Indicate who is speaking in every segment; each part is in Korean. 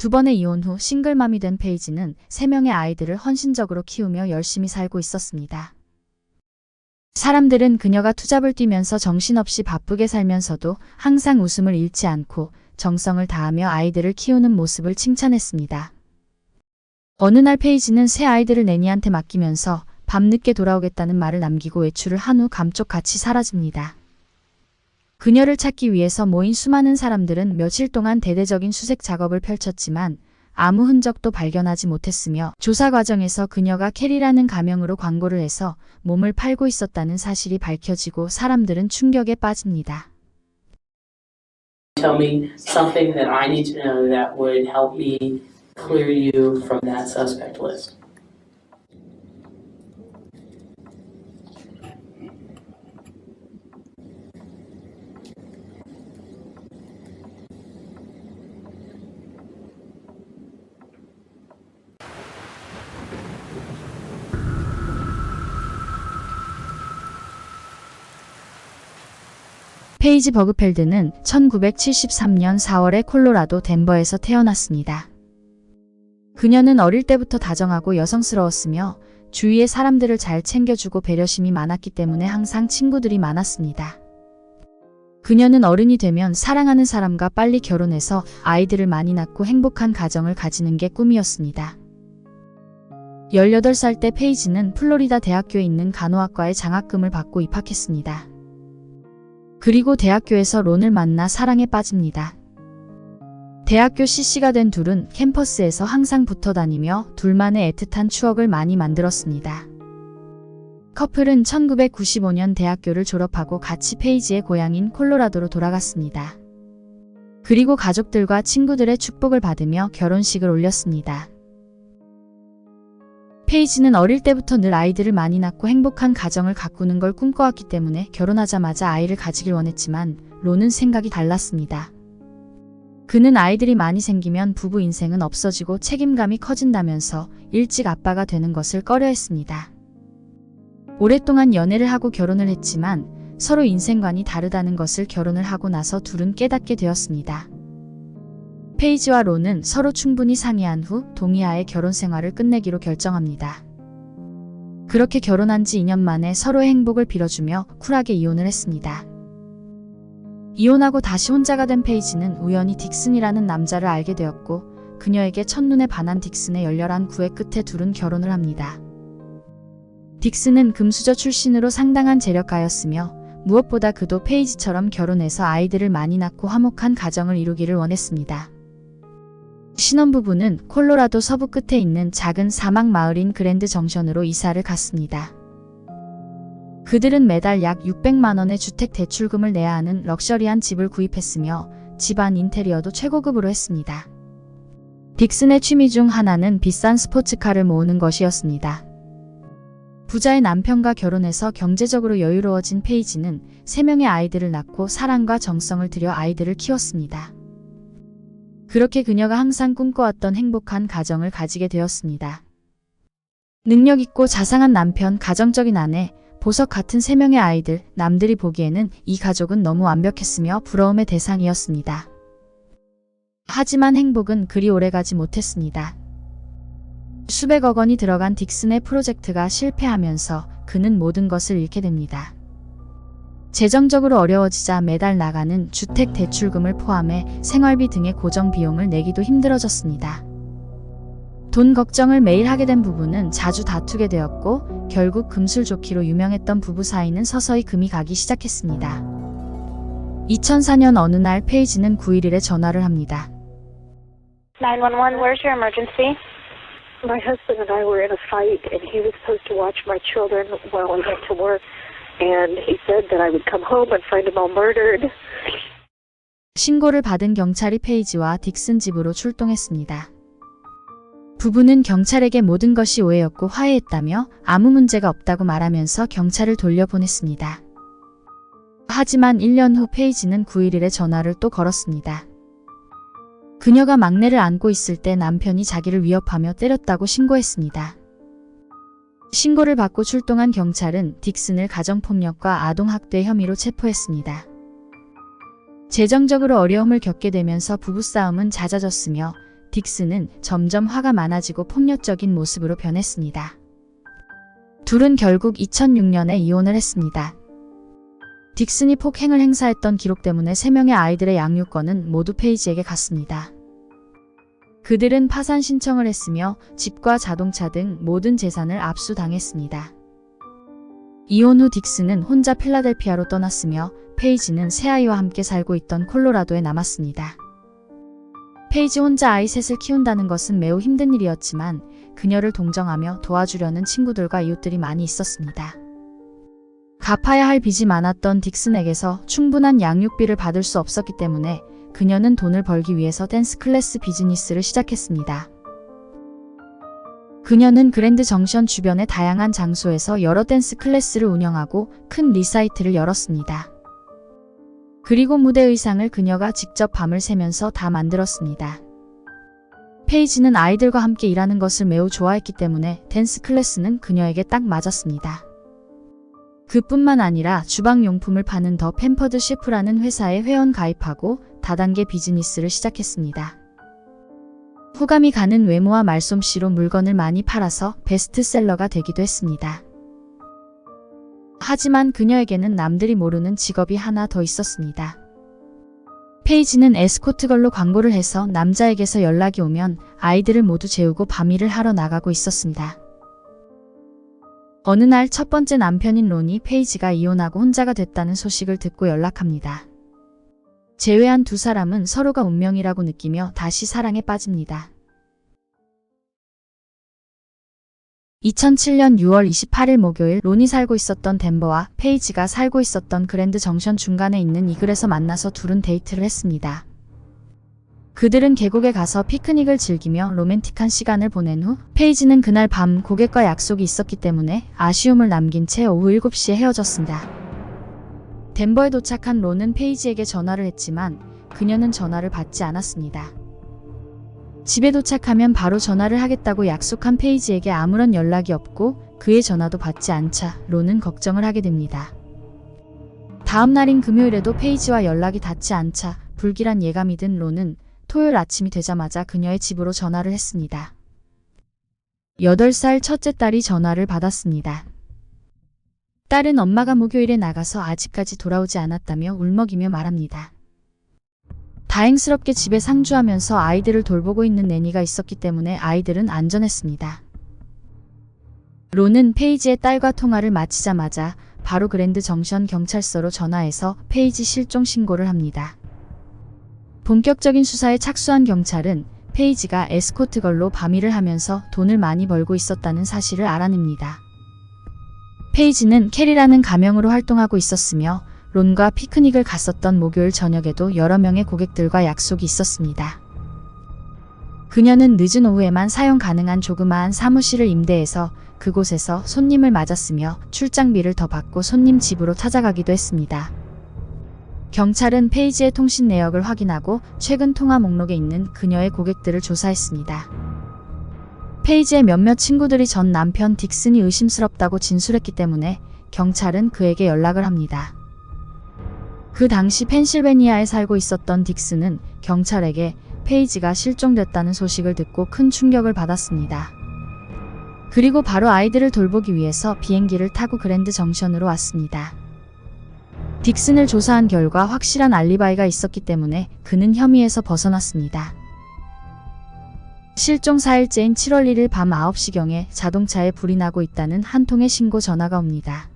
Speaker 1: 2번의 이혼 후 싱글맘이 된 페이지는 3명의 아이들을 헌신적으로 키우며 열심히 살고 있었습니다. 사람들은 그녀가 투잡을 뛰면서 정신없이 바쁘게 살면서도 항상 웃음을 잃지 않고 정성을 다하며 아이들을 키우는 모습을 칭찬했습니다. 어느 날 페이지는 새 아이들을 내니한테 맡기면서 밤늦게 돌아오겠다는 말을 남기고 외출을 한 후 감쪽같이 사라집니다. 그녀를 찾기 위해서 모인 수많은 사람들은 며칠 동안 대대적인 수색 작업을 펼쳤지만 아무 흔적도 발견하지 못했으며 조사 과정에서 그녀가 캐리라는 가명으로 광고를 해서 몸을 팔고 있었다는 사실이 밝혀지고 사람들은 충격에 빠집니다.
Speaker 2: Tell me something that I need to know that would help me clear you from that suspect list.
Speaker 1: 페이지 버그펠드는 1973년 4월에 콜로라도 덴버에서 태어났습니다. 그녀는 어릴 때부터 다정하고 여성스러웠으며 주위의 사람들을 잘 챙겨주고 배려심이 많았기 때문에 항상 친구들이 많았습니다. 그녀는 어른이 되면 사랑하는 사람과 빨리 결혼해서 아이들을 많이 낳고 행복한 가정을 가지는 게 꿈이었습니다. 18살 때 페이지는 플로리다 대학교에 있는 간호학과에 장학금을 받고 입학했습니다. 그리고 대학교에서 론을 만나 사랑에 빠집니다. 대학교 CC가 된 둘은 캠퍼스에서 항상 붙어 다니며 둘만의 애틋한 추억을 많이 만들었습니다. 커플은 1995년 대학교를 졸업하고 같이 페이지의 고향인 콜로라도로 돌아갔습니다. 그리고 가족들과 친구들의 축복을 받으며 결혼식을 올렸습니다. 페이지는 어릴 때부터 늘 아이들을 많이 낳고 행복한 가정을 가꾸는 걸 꿈꿔왔기 때문에 결혼하자마자 아이를 가지길 원했지만 론은 생각이 달랐습니다. 그는 아이들이 많이 생기면 부부 인생은 없어지고 책임감이 커진다면서 일찍 아빠가 되는 것을 꺼려했습니다. 오랫동안 연애를 하고 결혼을 했지만 서로 인생관이 다르다는 것을 결혼을 하고 나서 둘은 깨닫게 되었습니다. 페이지와 론은 서로 충분히 상의한 후 동의하에 결혼 생활을 끝내기로 결정합니다. 그렇게 결혼한 지 2년 만에 서로의 행복을 빌어주며 쿨하게 이혼을 했습니다. 이혼하고 다시 혼자가 된 페이지는 우연히 딕슨이라는 남자를 알게 되었고 그녀에게 첫눈에 반한 딕슨의 열렬한 구애 끝에 둘은 결혼을 합니다. 딕슨은 금수저 출신으로 상당한 재력가였으며 무엇보다 그도 페이지처럼 결혼해서 아이들을 많이 낳고 화목한 가정을 이루기를 원했습니다. 신혼부부는 콜로라도 서부 끝에 있는 작은 사막 마을인 그랜드 정션으로 이사를 갔습니다. 그들은 매달 약 600만 원의 주택 대출금을 내야 하는 럭셔리한 집을 구입했으며 집안 인테리어도 최고급으로 했습니다. 딕슨의 취미 중 하나는 비싼 스포츠카를 모으는 것이었습니다. 부자의 남편과 결혼해서 경제적으로 여유로워진 페이지는 3명의 아이들을 낳고 사랑과 정성을 들여 아이들을 키웠습니다. 그렇게 그녀가 항상 꿈꿔왔던 행복한 가정을 가지게 되었습니다. 능력있고 자상한 남편, 가정적인 아내, 보석 같은 3명의 아이들, 남들이 보기에는 이 가족은 너무 완벽했으며 부러움의 대상이었습니다. 하지만 행복은 그리 오래가지 못했습니다. 수백억 원이 들어간 딕슨의 프로젝트가 실패하면서 그는 모든 것을 잃게 됩니다. 재정적으로 어려워지자 매달 나가는 주택 대출금을 포함해 생활비 등의 고정 비용을 내기도 힘들어졌습니다. 돈 걱정을 매일 하게 된 부부는 자주 다투게 되었고 결국 금술좋기로 유명했던 부부 사이는 서서히 금이 가기 시작했습니다. 2004년 어느 날 페이지는 911에 전화를 합니다.
Speaker 3: 911, where's your emergency?
Speaker 4: My husband and I were in a fight, and he was supposed to watch my children while I went to work, and he said that I would come home and find them all murdered.
Speaker 1: 신고를 받은 경찰이 페이지와 딕슨 집으로 출동했습니다. 부부는 경찰에게 모든 것이 오해였고 화해했다며 아무 문제가 없다고 말하면서 경찰을 돌려보냈습니다. 하지만 1년 후 페이지는 911에 전화를 또 걸었습니다. 그녀가 막내를 안고 있을 때 남편이 자기를 위협하며 때렸다고 신고했습니다. 신고를 받고 출동한 경찰은 딕슨을 가정폭력과 아동학대 혐의로 체포했습니다. 재정적으로 어려움을 겪게 되면서 부부싸움은 잦아졌으며 딕슨은 점점 화가 많아지고 폭력적인 모습으로 변했습니다. 둘은 결국 2006년에 이혼을 했습니다. 딕슨이 폭행을 행사했던 기록 때문에 3명의 아이들의 양육권은 모두 페이지에게 갔습니다. 그들은 파산 신청을 했으며 집과 자동차 등 모든 재산을 압수당했습니다. 이혼 후 딕슨은 혼자 필라델피아로 떠났으며 페이지는 새아이와 함께 살고 있던 콜로라도에 남았습니다. 페이지 혼자 아이 셋을 키운다는 것은 매우 힘든 일이었지만 그녀를 동정하며 도와주려는 친구들과 이웃들이 많이 있었습니다. 갚아야 할 빚이 많았던 딕슨에게서 충분한 양육비를 받을 수 없었기 때문에 그녀는 돈을 벌기 위해서 댄스 클래스 비즈니스를 시작했습니다. 그녀는 그랜드 정션 주변의 다양한 장소에서 여러 댄스 클래스를 운영하고 큰 리사이트를 열었습니다. 그리고 무대 의상을 그녀가 직접 밤을 새면서 다 만들었습니다. 페이지는 아이들과 함께 일하는 것을 매우 좋아했기 때문에 댄스 클래스는 그녀에게 딱 맞았습니다. 그뿐만 아니라 주방용품을 파는 더 팸퍼드 셰프라는 회사에 회원 가입하고 다단계 비즈니스를 시작했습니다. 호감이 가는 외모와 말솜씨로 물건을 많이 팔아서 베스트셀러가 되기도 했습니다. 하지만 그녀에게는 남들이 모르는 직업이 하나 더 있었습니다. 페이지는 에스코트걸로 광고를 해서 남자에게서 연락이 오면 아이들을 모두 재우고 밤일을 하러 나가고 있었습니다. 어느 날 첫 번째 남편인 론이 페이지가 이혼하고 혼자가 됐다는 소식을 듣고 연락합니다. 제외한 두 사람은 서로가 운명이라고 느끼며 다시 사랑에 빠집니다. 2007년 6월 28일 목요일 론이 살고 있었던 덴버와 페이지가 살고 있었던 그랜드 정션 중간에 있는 이글에서 만나서 둘은 데이트를 했습니다. 그들은 계곡에 가서 피크닉을 즐기며 로맨틱한 시간을 보낸 후 페이지는 그날 밤 고객과 약속이 있었기 때문에 아쉬움을 남긴 채 오후 7시에 헤어졌습니다. 덴버에 도착한 론은 페이지에게 전화를 했지만 그녀는 전화를 받지 않았습니다. 집에 도착하면 바로 전화를 하겠다고 약속한 페이지에게 아무런 연락이 없고 그의 전화도 받지 않자 론은 걱정을 하게 됩니다. 다음 날인 금요일에도 페이지와 연락이 닿지 않자 불길한 예감이 든 론은 토요일 아침이 되자마자 그녀의 집으로 전화를 했습니다. 8살 첫째 딸이 전화를 받았습니다. 딸은 엄마가 목요일에 나가서 아직까지 돌아오지 않았다며 울먹이며 말합니다. 다행스럽게 집에 상주하면서 아이들을 돌보고 있는 내니가 있었기 때문에 아이들은 안전했습니다. 론은 페이지의 딸과 통화를 마치자마자 바로 그랜드 정션 경찰서로 전화해서 페이지 실종 신고를 합니다. 본격적인 수사에 착수한 경찰은 페이지가 에스코트걸로 밤일을 하면서 돈을 많이 벌고 있었다는 사실을 알아냅니다. 페이지는 캐리라는 가명으로 활동하고 있었으며 론과 피크닉을 갔었던 목요일 저녁에도 여러 명의 고객들과 약속이 있었습니다. 그녀는 늦은 오후에만 사용 가능한 조그마한 사무실을 임대해서 그곳에서 손님을 맞았으며 출장비를 더 받고 손님 집으로 찾아가기도 했습니다. 경찰은 페이지의 통신 내역을 확인하고 최근 통화 목록에 있는 그녀의 고객들을 조사했습니다. 페이지의 몇몇 친구들이 전 남편 딕슨이 의심스럽다고 진술했기 때문에 경찰은 그에게 연락을 합니다. 그 당시 펜실베니아에 살고 있었던 딕슨은 경찰에게 페이지가 실종됐다는 소식을 듣고 큰 충격을 받았습니다. 그리고 바로 아이들을 돌보기 위해서 비행기를 타고 그랜드 정션으로 왔습니다. 딕슨을 조사한 결과 확실한 알리바이가 있었기 때문에 그는 혐의에서 벗어났습니다. 실종 4일째인 7월 1일 밤 9시경에 자동차에 불이 나고 있다는 한 통의 신고 전화가 옵니다.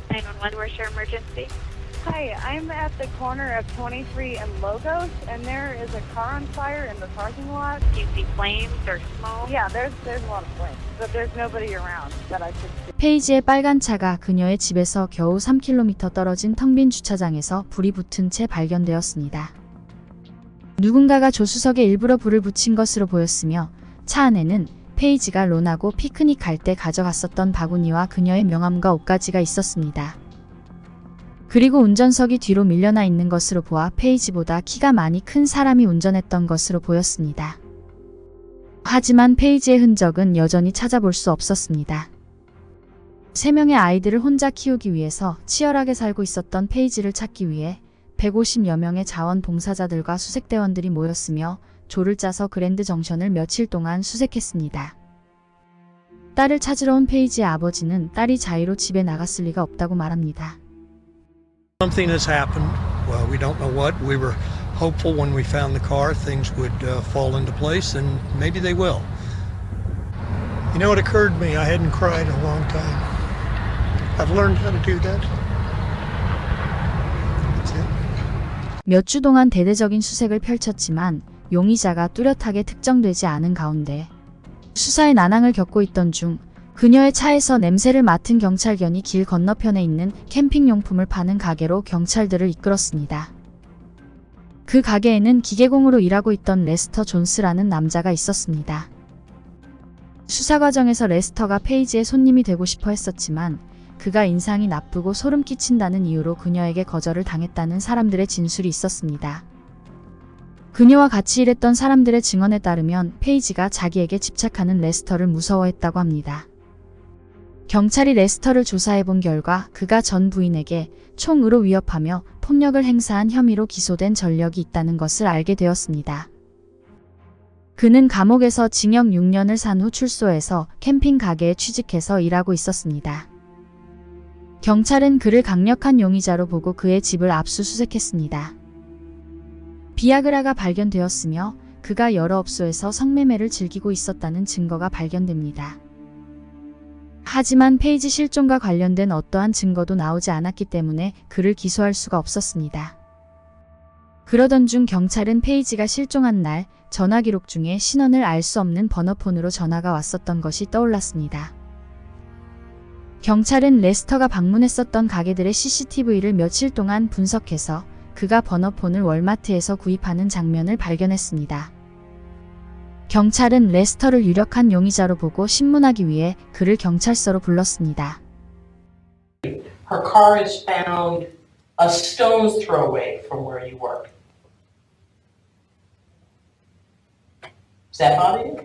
Speaker 3: 911, where's your emergency?
Speaker 5: Hi, I'm at the corner of 23 and Logos, and there is a car on fire in the parking lot.
Speaker 3: Do you see flames or smoke?
Speaker 5: Yeah, there's a lot of flames, but there's nobody around that I could see.
Speaker 1: 페이지의 빨간 차가 그녀의 집에서 겨우 3km 떨어진 텅 빈 주차장에서 불이 붙은 채 발견되었습니다. 누군가가 조수석에 일부러 불을 붙인 것으로 보였으며 차 안에는 페이지가 론하고 피크닉 갈 때 가져갔었던 바구니와 그녀의 명함과 옷가지가 있었습니다. 그리고 운전석이 뒤로 밀려나 있는 것으로 보아 페이지보다 키가 많이 큰 사람이 운전했던 것으로 보였습니다. 하지만 페이지의 흔적은 여전히 찾아볼 수 없었습니다. 3명의 아이들을 혼자 키우기 위해서 치열하게 살고 있었던 페이지를 찾기 위해 150여 명의 자원봉사자들과 수색대원들이 모였으며 조를 짜서 그랜드 정션을 며칠 동안 수색했습니다. 딸을 찾으러 온 페이지의 아버지는 딸이 자의로 집에 나갔을 리가 없다고 말합니다.
Speaker 6: Something has happened. Well, we don't know what. We were hopeful when we found the car things would fall into place, and maybe they will. You know, it occurred to me I hadn't cried in a long time. I've learned how to do that. That's it.
Speaker 1: 몇 주 동안 대대적인 수색을 펼쳤지만 용의자가 뚜렷하게 특정되지 않은 가운데 수사의 난항을 겪고 있던 중 그녀의 차에서 냄새를 맡은 경찰견이 길 건너편에 있는 캠핑용품을 파는 가게로 경찰들을 이끌었습니다. 그 가게에는 기계공으로 일하고 있던 레스터 존스라는 남자가 있었습니다. 수사 과정에서 레스터가 페이지의 손님이 되고 싶어 했었지만 그가 인상이 나쁘고 소름 끼친다는 이유로 그녀에게 거절을 당했다는 사람들의 진술이 있었습니다. 그녀와 같이 일했던 사람들의 증언에 따르면 페이지가 자기에게 집착하는 레스터를 무서워했다고 합니다. 경찰이 레스터를 조사해본 결과 그가 전 부인에게 총으로 위협하며 폭력을 행사한 혐의로 기소된 전력이 있다는 것을 알게 되었습니다. 그는 감옥에서 징역 6년을 산 후 출소해서 캠핑 가게에 취직해서 일하고 있었습니다. 경찰은 그를 강력한 용의자로 보고 그의 집을 압수수색했습니다. 비아그라가 발견되었으며 그가 여러 업소에서 성매매를 즐기고 있었다는 증거가 발견됩니다. 하지만 페이지 실종과 관련된 어떠한 증거도 나오지 않았기 때문에 그를 기소할 수가 없었습니다. 그러던 중 경찰은 페이지가 실종한 날 전화 기록 중에 신원을 알 수 없는 번호폰으로 전화가 왔었던 것이 떠올랐습니다. 경찰은 레스터가 방문했었던 가게들의 CCTV를 며칠 동안 분석해서 그가 번호폰을 월마트에서 구입하는 장면을 발견했습니다. 경찰은 레스터를 유력한 용의자로 보고 신문하기 위해 그를 경찰서로 불렀습니다.
Speaker 2: Her car is found a stone's throw away from where you work. Does that bother you?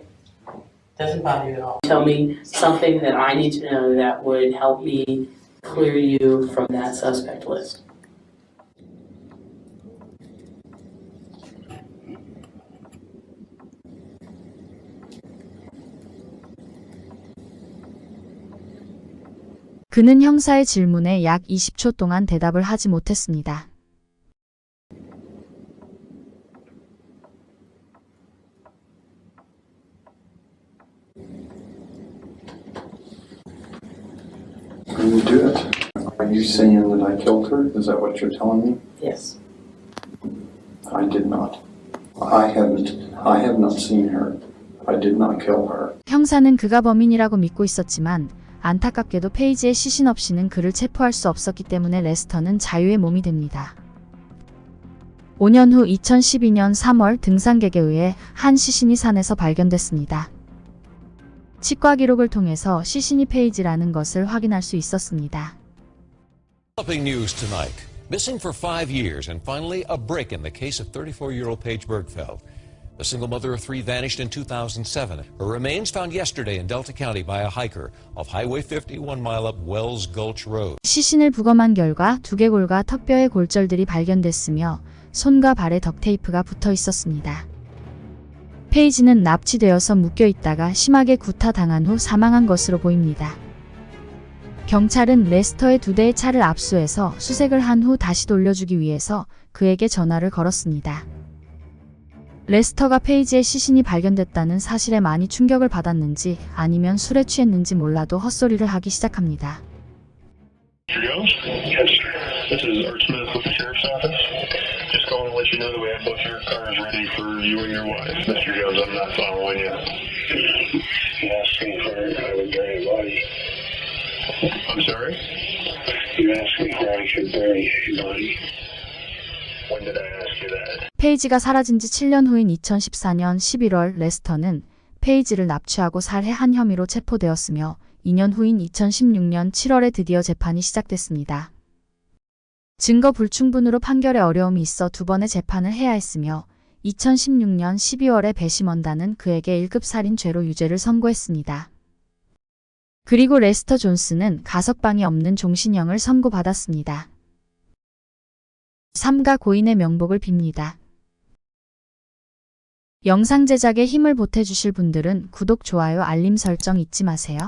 Speaker 2: Doesn't bother you at all. Tell me something that I need to know that would help me clear you from that suspect list.
Speaker 1: 그는 형사의 질문에 약 20초 동안 대답을 하지 못했습니다.
Speaker 7: Can you do it? Are you saying that I killed her? Is that what you're telling me?
Speaker 2: Yes.
Speaker 7: I did not. I have not seen her. I did not kill her.
Speaker 1: 형사는 그가 범인이라고 믿고 있었지만 안타깝게도 페이지의 시신 없이는 그를 체포할 수 없었기 때문에 레스터는 자유의 몸이 됩니다. 5년 후 2012년 3월 등산객에 의해 한 시신이 산에서 발견됐습니다. 치과 기록을 통해서 시신이 페이지라는 것을 확인할 수 있었습니다.
Speaker 8: Developing news tonight. Missing for 5 years and finally a break in the case of 34-year-old Paige Bergfeld. The single mother of 3 vanished in 2007. Her remains found yesterday in Delta County by a hiker off Highway 51 mile up Wells Gulch Road.
Speaker 1: 시신을 부검한 결과 두개골과 턱뼈의 골절들이 발견됐으며 손과 발에 덕테이프가 붙어 있었습니다. 페이지는 납치되어서 묶여 있다가 심하게 구타당한 후 사망한 것으로 보입니다. 경찰은 레스터의 2대의 차를 압수해서 수색을 한 후 다시 돌려주기 위해서 그에게 전화를 걸었습니다. 레스터가 페이지의 시신이 발견됐다는 사실에 많이 충격을 받았는지 아니면 술에 취했는지 몰라도 헛소리를 하기 시작합니다.
Speaker 9: Mr. Jones? Yes, sir. This is Art Smith with the Sheriff's Office. Just calling to let you know that we have both your cars ready for you and your wife. Mr. Jones, I'm not following you. You asked me where I would bury a body. I'm sorry? You asked me where I could bury a body. When did I ask you that?
Speaker 1: 페이지가 사라진 지 7년 후인 2014년 11월 레스터는 페이지를 납치하고 살해한 혐의로 체포되었으며 2년 후인 2016년 7월에 드디어 재판이 시작됐습니다. 증거 불충분으로 판결에 어려움이 있어 2번의 재판을 해야 했으며 2016년 12월에 배심원단은 그에게 1급 살인죄로 유죄를 선고했습니다. 그리고 레스터 존스는 가석방이 없는 종신형을 선고받았습니다. 삼가 고인의 명복을 빕니다. 영상 제작에 힘을 보태주실 분들은 구독, 좋아요, 알림 설정 잊지 마세요.